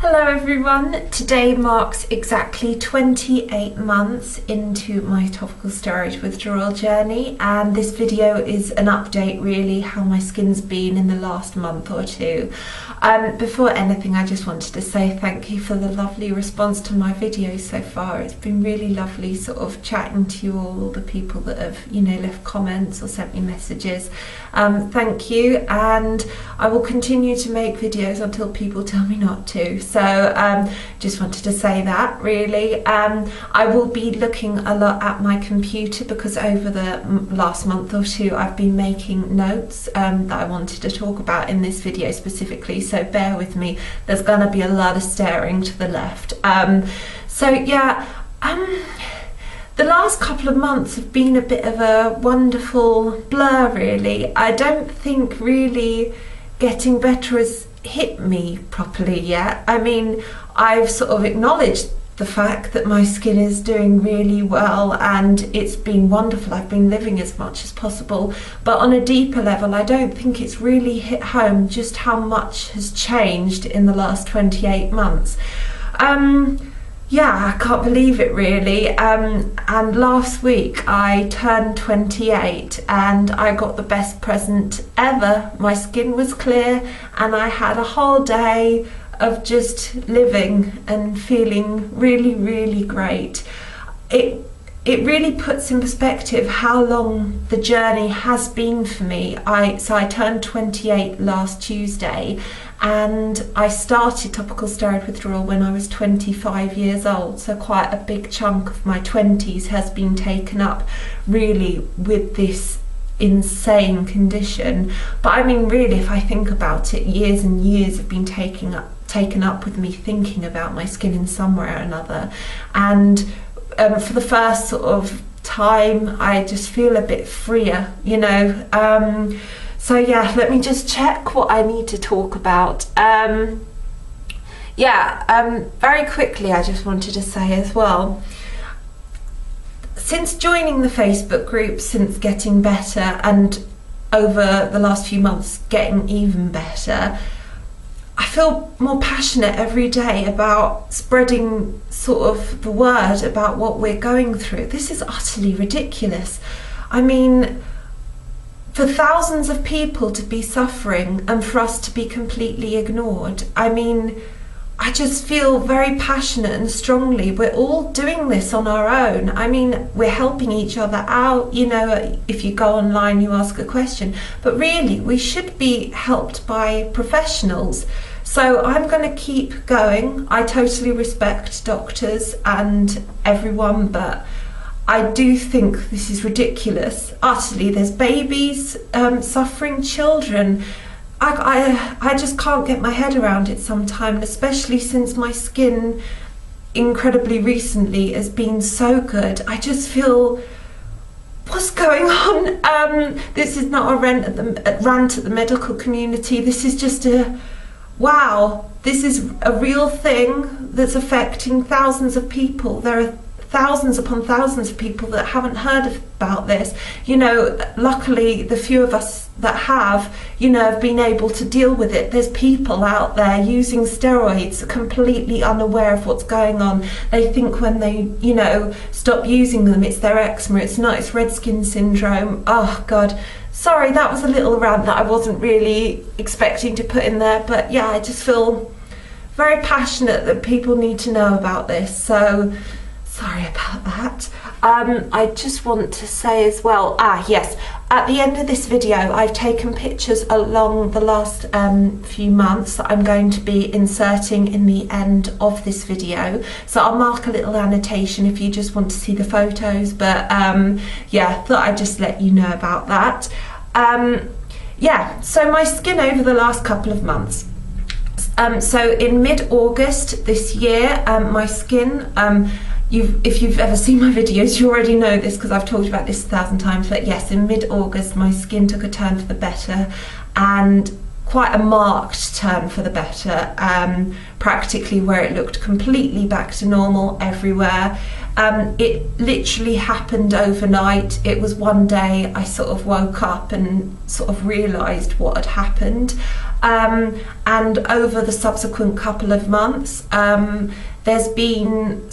Hello everyone, today marks exactly 28 months into my topical steroid withdrawal journey, and this video is an update really how my skin's been in the last month or two. Before anything, I just wanted to say thank you for the lovely response to my videos so far. It's been really lovely sort of chatting to you all the people that have, left comments or sent me messages. Thank you, and I will continue to make videos until people tell me not to. So just wanted to say that really. I will be looking a lot at my computer because over the last month or two I've been making notes that I wanted to talk about in this video specifically, so bear with me. There's gonna be a lot of staring to the left. The last couple of months have been a bit of a wonderful blur really. I don't think really getting better has hit me properly yet. I mean, I've sort of acknowledged the fact that my skin is doing really well and it's been wonderful. I've been living as much as possible, but on a deeper level I don't think it's really hit home just how much has changed in the last 28 months. Yeah, I can't believe it really. And last week I turned 28 and I got the best present ever. My skin was clear and I had a whole day of just living and feeling really, really great. It really puts in perspective how long the journey has been for me. So I turned 28 last Tuesday, and I started topical steroid withdrawal when I was 25 years old, so quite a big chunk of my 20s has been taken up really with this insane condition. But I mean really, if I think about it, years and years have been taken up with me thinking about my skin in some way or another, and for the first sort of time I just feel a bit freer, so yeah, let me just check what I need to talk about. Very quickly I just wanted to say as well, since joining the Facebook group, since getting better, and over the last few months getting even better, I feel more passionate every day about spreading sort of the word about what we're going through. This is utterly ridiculous. I mean, for thousands of people to be suffering and for us to be completely ignored, I mean, I just feel very passionate and strongly. We're all doing this on our own. I mean, we're helping each other out. If you go online, you ask a question, but really we should be helped by professionals. So I'm going to keep going. I totally respect doctors and everyone, but I do think this is ridiculous, utterly. There's babies suffering, children. I just can't get my head around it sometimes, especially since my skin incredibly recently has been so good. I just feel, what's going on? This is not a rant at the medical community. This is just wow, this is a real thing that's affecting thousands of people. There are thousands upon thousands of people that haven't heard about this. Luckily the few of us that have been able to deal with it. There's people out there using steroids completely unaware of what's going on. They think when they stop using them it's their eczema. It's not, it's red skin syndrome. Oh god, sorry, that was a little rant that I wasn't really expecting to put in there, but yeah, I just feel very passionate that people need to know about this, so sorry about that. I just want to say as well, yes, at the end of this video I've taken pictures along the last few months that I'm going to be inserting in the end of this video, so I'll mark a little annotation if you just want to see the photos, but yeah, thought I'd just let you know about that. So my skin over the last couple of months. So in mid-August this year, my skin, if you've ever seen my videos, you already know this because I've talked about this 1,000 times, but yes, in mid-August my skin took a turn for the better, and quite a marked turn for the better, practically where it looked completely back to normal everywhere. It literally happened overnight. It was one day I sort of woke up and sort of realised what had happened. and over the subsequent couple of months, there's been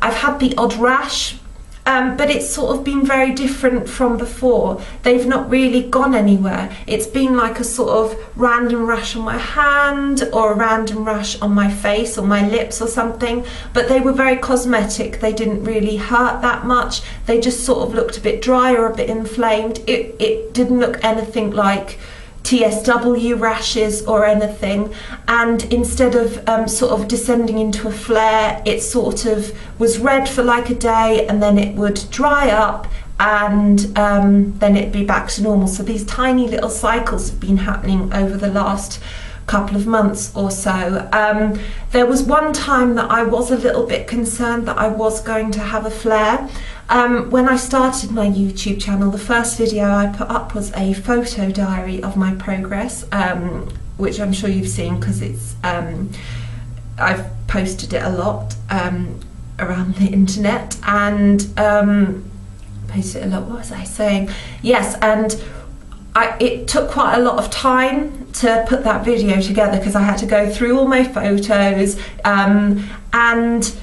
I've had the odd rash, but it's sort of been very different from before. They've not really gone anywhere. It's been like a sort of random rash on my hand or a random rash on my face or my lips or something, but they were very cosmetic. They didn't really hurt that much. They just sort of looked a bit dry or a bit inflamed. It didn't look anything like TSW rashes or anything, and instead of sort of descending into a flare, it sort of was red for like a day and then it would dry up, and then it'd be back to normal. So these tiny little cycles have been happening over the last couple of months or so. There was one time that I was a little bit concerned that I was going to have a flare. When I started my YouTube channel, the first video I put up was a photo diary of my progress, which I'm sure you've seen because it's I've posted it a lot around the internet, and posted it a lot. What was I saying? Yes, and it took quite a lot of time to put that video together because I had to go through all my photos, and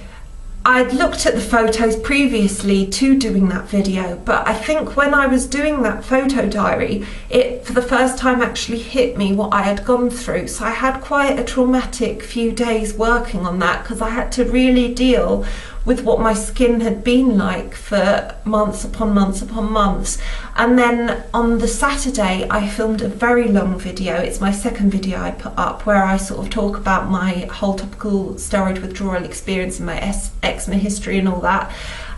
I'd looked at the photos previously to doing that video, but I think when I was doing that photo diary, it for the first time actually hit me what I had gone through. So I had quite a traumatic few days working on that because I had to really deal with what my skin had been like for months upon months upon months. And then on the Saturday I filmed a very long video. It's my second video I put up where I sort of talk about my whole topical steroid withdrawal experience and my eczema history and all that.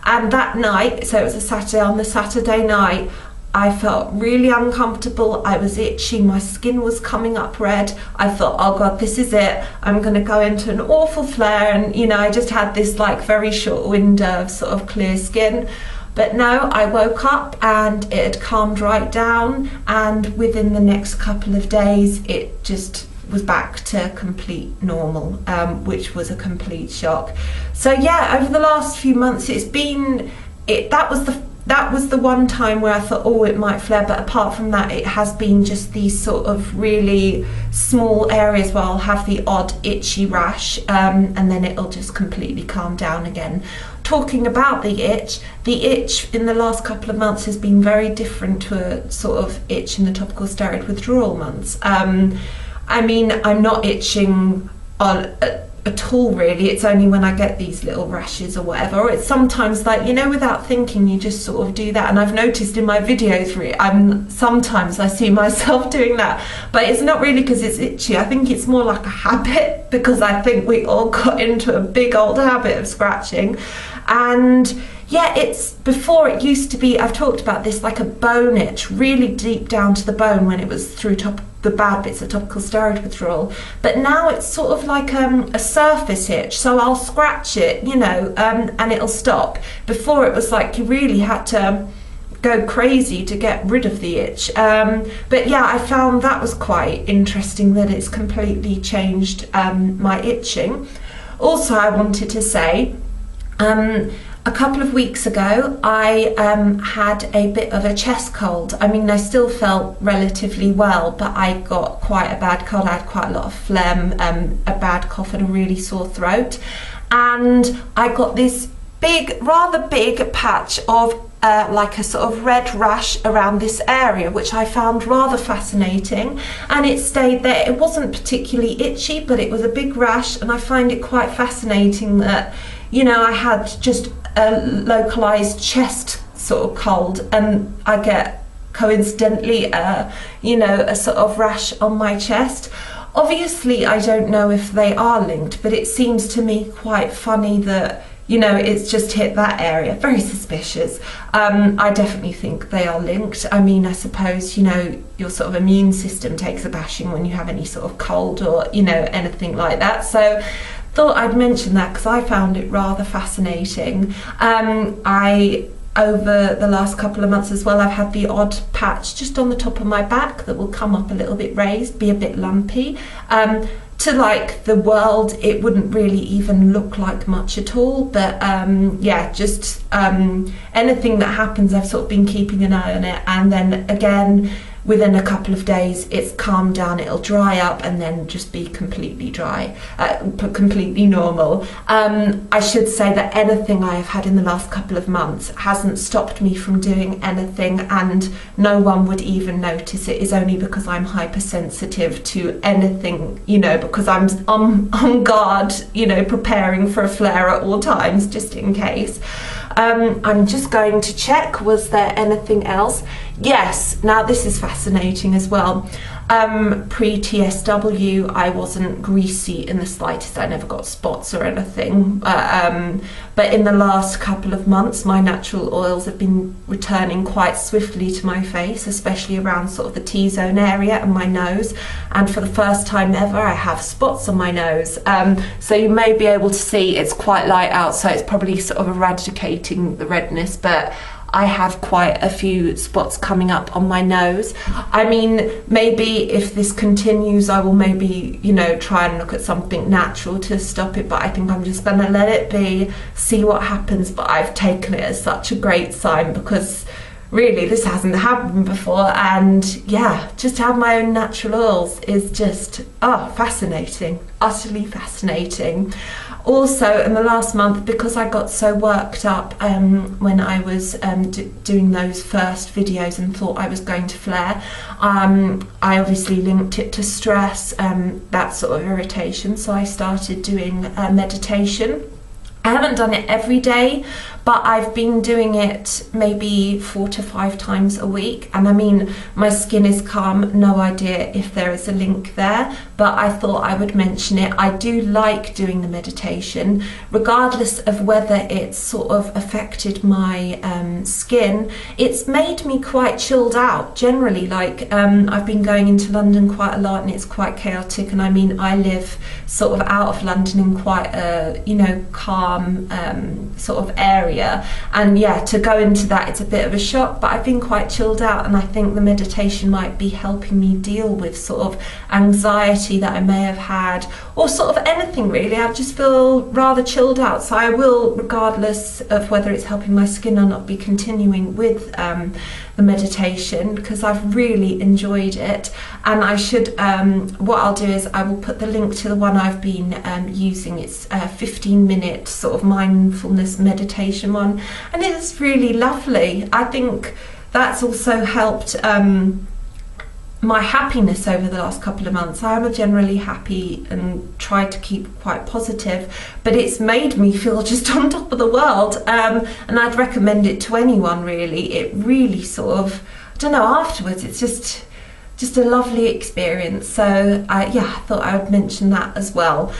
And that night, so it was a Saturday, on the Saturday night I felt really uncomfortable. I was itchy, my skin was coming up red. I thought, oh God, this is it. I'm gonna go into an awful flare. And you know, I just had this like very short window of sort of clear skin. But no, I woke up and it had calmed right down, and within the next couple of days it just was back to complete normal, which was a complete shock. So yeah, over the last few months it's been, that was the one time where I thought, oh, it might flare, but apart from that, it has been just these sort of really small areas where I'll have the odd itchy rash, and then it'll just completely calm down again. Talking about the itch in the last couple of months has been very different to a sort of itch in the topical steroid withdrawal months. I mean, I'm not itching at all really. It's only when I get these little rashes or whatever, or it's sometimes like, you know, without thinking you just sort of do that. And I've noticed in my videos sometimes I see myself doing that, but it's not really because it's itchy. I think it's more like a habit, because I think we all got into a big old habit of scratching. And yeah, before it used to be, I've talked about this, like a bone itch, really deep down to the bone when it was through the bad bits of topical steroid withdrawal. But now it's sort of like a surface itch, so I'll scratch it, you know, and it'll stop. Before it was like you really had to go crazy to get rid of the itch. But yeah, I found that was quite interesting that it's completely changed my itching. Also, I wanted to say, a couple of weeks ago I had a bit of a chest cold. I mean, I still felt relatively well, but I got quite a bad cold. I had quite a lot of phlegm, a bad cough and a really sore throat, and I got this rather big patch of like a sort of red rash around this area, which I found rather fascinating, and it stayed there. It wasn't particularly itchy, but it was a big rash, and I find it quite fascinating that, you know, I had just a localized chest sort of cold and I get coincidentally you know, a sort of rash on my chest. Obviously I don't know if they are linked, but it seems to me quite funny that, you know, it's just hit that area. Very suspicious. I definitely think they are linked. I mean, I suppose, you know, your sort of immune system takes a bashing when you have any sort of cold or, you know, anything like that. So thought I'd mention that because I found it rather fascinating. Over the last couple of months as well, I've had the odd patch just on the top of my back that will come up a little bit raised, be a bit lumpy. To like the world, it wouldn't really even look like much at all, but yeah, just anything that happens, I've sort of been keeping an eye on it. And then again, within a couple of days it's calmed down, it'll dry up and then just be completely dry, completely normal. I should say that anything I have had in the last couple of months hasn't stopped me from doing anything, and no one would even notice. It is only because I'm hypersensitive to anything, you know, because I'm on guard, you know, preparing for a flare at all times, just in case. I'm just going to check, was there anything else? Yes, now this is fascinating as well. Pre-TSW, I wasn't greasy in the slightest. I never got spots or anything. But in the last couple of months, my natural oils have been returning quite swiftly to my face, especially around sort of the T-zone area and my nose. And for the first time ever, I have spots on my nose. So you may be able to see it's quite light out, so it's probably sort of eradicating the redness, but I have quite a few spots coming up on my nose. I mean, maybe if this continues, I will maybe, you know, try and look at something natural to stop it, but I think I'm just gonna let it be, see what happens. But I've taken it as such a great sign, because really this hasn't happened before, and yeah, just to have my own natural oils is just, fascinating, utterly fascinating. Also, in the last month, because I got so worked up when I was doing those first videos and thought I was going to flare, I obviously linked it to stress, that sort of irritation, so I started doing meditation. I haven't done it every day, but I've been doing it maybe 4 to 5 times a week, and I mean, my skin is calm. No idea if there is a link there, but I thought I would mention it. I do like doing the meditation, regardless of whether it's sort of affected my skin. It's made me quite chilled out generally. Like, I've been going into London quite a lot, and it's quite chaotic, and I mean, I live sort of out of London in quite a, you know, calm sort of area, and yeah, to go into that, it's a bit of a shock, but I've been quite chilled out, and I think the meditation might be helping me deal with sort of anxiety that I may have had, or sort of anything really. I just feel rather chilled out, so I will, regardless of whether it's helping my skin or not, be continuing with the meditation, because I've really enjoyed it. And I should, what I'll do is I will put the link to the one I've been using. It's a 15-minute sort of mindfulness meditation one, and it's really lovely. I think that's also helped my happiness over the last couple of months. I am generally happy and try to keep quite positive, but it's made me feel just on top of the world, and I'd recommend it to anyone really. It really sort of, I don't know, afterwards it's just a lovely experience. So I thought I would mention that as well.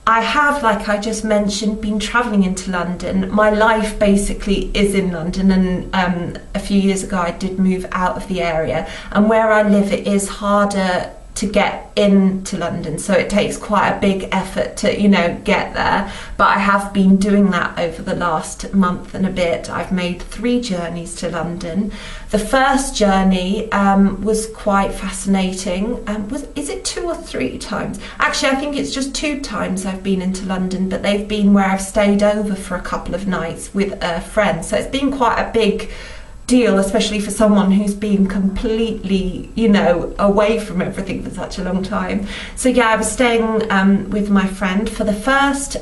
I have, like I just mentioned, been travelling into London. My life basically is in London, and a few years ago I did move out of the area, and where I live it is harder to get into London, so it takes quite a big effort to, you know, get there. But I have been doing that over the last month and a bit. I've made 3 journeys to London. The first journey was quite fascinating. Is it 2 or 3 times? Actually, I think it's just 2 times I've been into London, but they've been where I've stayed over for a couple of nights with a friend. So it's been quite a big deal, especially for someone who's been completely, you know, away from everything for such a long time. So yeah, I was staying with my friend for the first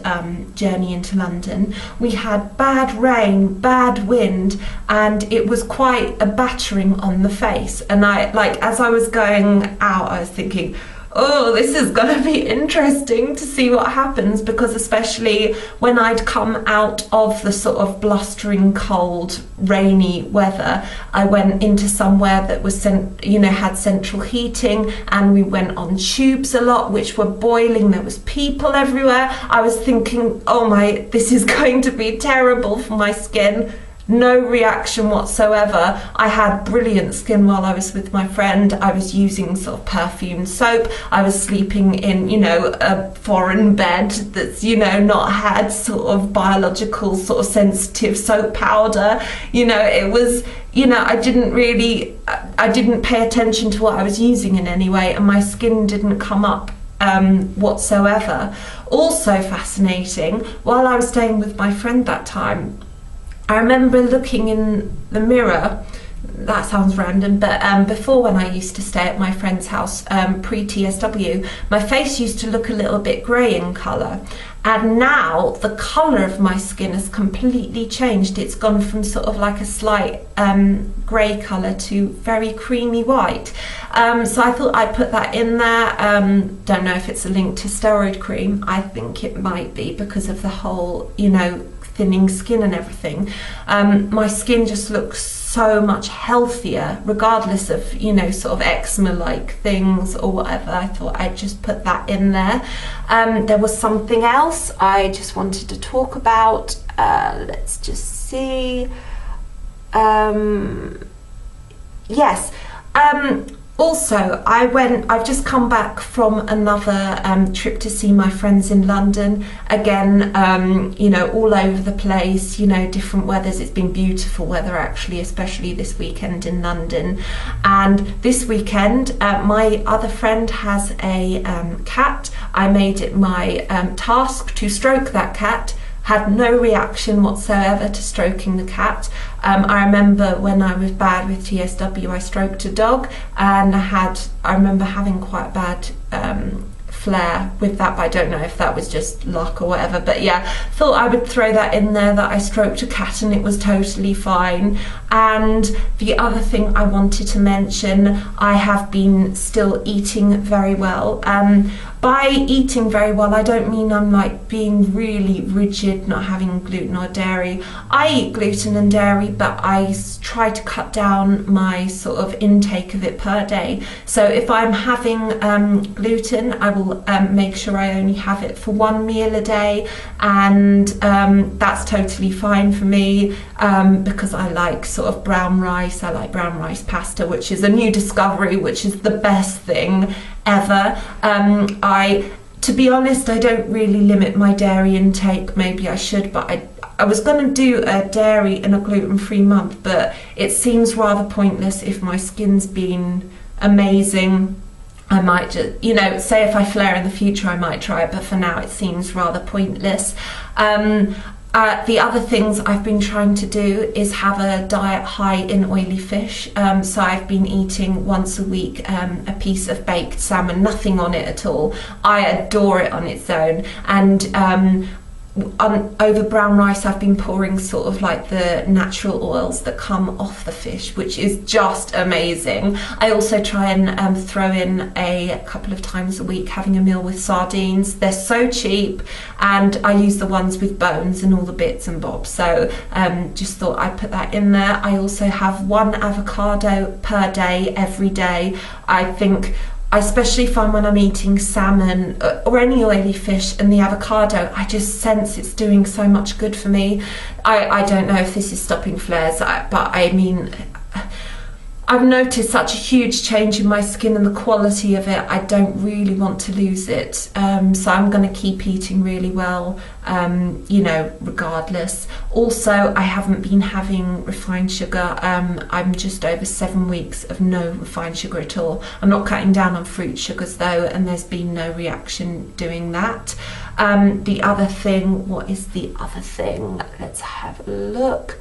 journey into London. We had bad rain, bad wind, and it was quite a battering on the face. And I, like, as I was going out, I was thinking, oh, this is gonna be interesting to see what happens, because especially when I'd come out of the sort of blustering cold rainy weather, I went into somewhere that was had central heating, and we went on tubes a lot which were boiling. There was people everywhere. I was thinking, oh my, this is going to be terrible for my skin. No reaction whatsoever. I had brilliant skin while I was with my friend. I was using sort of perfumed soap. I was sleeping in, you know, a foreign bed that's, you know, not had sort of biological sort of sensitive soap powder. You know, it was, you know, I didn't pay attention to what I was using in any way, and my skin didn't come up whatsoever. Also fascinating, while I was staying with my friend that time, I remember looking in the mirror that sounds random, but before, when I used to stay at my friend's house, pre-TSW, my face used to look a little bit grey in colour. And now the colour of my skin has completely changed. It's gone from sort of like a slight grey colour to very creamy white. So I thought I'd put that in there. Don't know if it's a link to steroid cream. I think it might be, because of the whole, you know, thinning skin and everything. My skin just looks so much healthier, regardless of, you know, sort of eczema-like things or whatever. I thought I'd just put that in there. There was something else I just wanted to talk about. Let's just see. Yes. Also, I've just come back from another trip to see my friends in London. Again, you know, all over the place, you know, different weathers. It's been beautiful weather, actually, especially this weekend in London. And this weekend, my other friend has a cat. I made it my task to stroke that cat. Had no reaction whatsoever to stroking the cat. I remember when I was bad with TSW, I stroked a dog, and I remember having quite a bad flare with that, but I don't know if that was just luck or whatever. But yeah, thought I would throw that in there, that I stroked a cat and it was totally fine. And the other thing I wanted to mention, I have been still eating very well. By eating very well, I don't mean I'm like being really rigid, not having gluten or dairy. I eat gluten and dairy, but I try to cut down my sort of intake of it per day. So if I'm having gluten, I will make sure I only have it for one meal a day, and that's totally fine for me, because I like sort of brown rice. I like brown rice pasta, which is a new discovery, which is the best thing ever. To be honest, I don't really limit my dairy intake. Maybe I should, but I was going to do a dairy and a gluten-free month, but it seems rather pointless if my skin's been amazing. I might just, you know, say if I flare in the future, I might try it, but for now it seems rather pointless. The other things I've been trying to do is have a diet high in oily fish. So I've been eating once a week a piece of baked salmon, nothing on it at all. I adore it on its own. And over brown rice, I've been pouring sort of like the natural oils that come off the fish, which is just amazing. I also try and throw in a couple of times a week having a meal with sardines. They're so cheap, and I use the ones with bones and all the bits and bobs. So just thought I'd put that in there. I also have one avocado per day, every day. I think I especially find when I'm eating salmon or any oily fish, and the avocado, I just sense it's doing so much good for me. I don't know if this is stopping flares, but I mean, I've noticed such a huge change in my skin and the quality of it. I don't really want to lose it. So I'm going to keep eating really well, you know, regardless. Also, I haven't been having refined sugar. I'm just over 7 weeks of no refined sugar at all. I'm not cutting down on fruit sugars though, and there's been no reaction doing that. The other thing, what is the other thing? Let's have a look.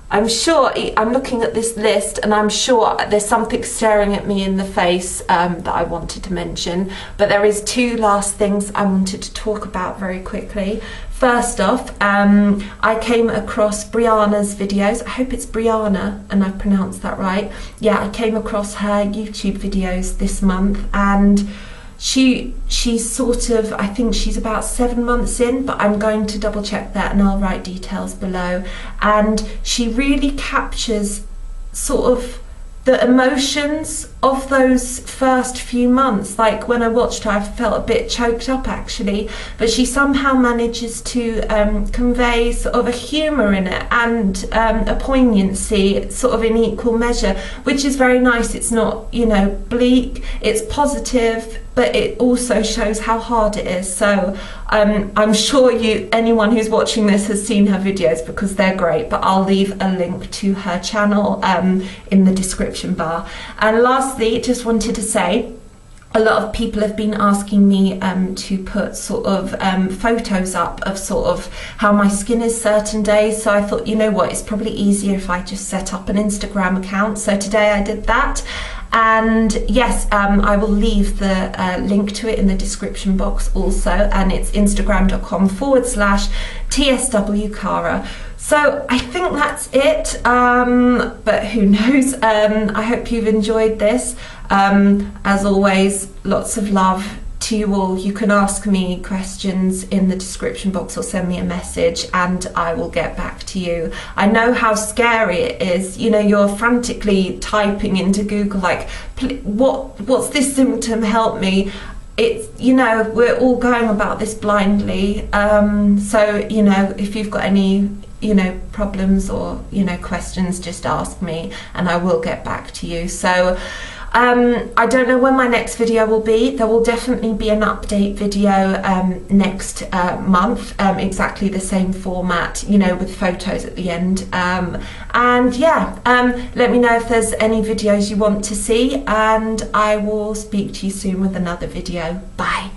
I'm sure, I'm looking at this list and I'm sure there's something staring at me in the face that I wanted to mention, but there is two last things I wanted to talk about very quickly. First off, I came across Briana's videos. I hope it's Briana and I've pronounced that right. Yeah, I came across her YouTube videos this month, and she's sort of, I think she's about 7 months in, but I'm going to double check that and I'll write details below. And she really captures sort of the emotions of those first few months. Like when I watched her, I felt a bit choked up actually, but she somehow manages to convey sort of a humour in it and a poignancy sort of in equal measure, which is very nice. It's not, you know, bleak, it's positive, but it also shows how hard it is. So I'm sure anyone who's watching this has seen her videos because they're great, but I'll leave a link to her channel in the description bar. And lastly, just wanted to say, a lot of people have been asking me to put sort of photos up of sort of how my skin is certain days. So I thought, you know what, it's probably easier if I just set up an Instagram account. So today I did that. And yes, I will leave the link to it in the description box also, and it's instagram.com/TSW Cara. So I think that's it, but who knows. I hope you've enjoyed this. As always, lots of love to you all. You can ask me questions in the description box or send me a message and I will get back to you. I know how scary it is. You know, you're frantically typing into Google like, what's this symptom, help me. It's, you know, we're all going about this blindly. So, you know, if you've got any, you know, problems or, you know, questions, just ask me and I will get back to you. So I don't know when my next video will be. There will definitely be an update video next month, exactly the same format, you know, with photos at the end. And yeah, let me know if there's any videos you want to see, and I will speak to you soon with another video. Bye.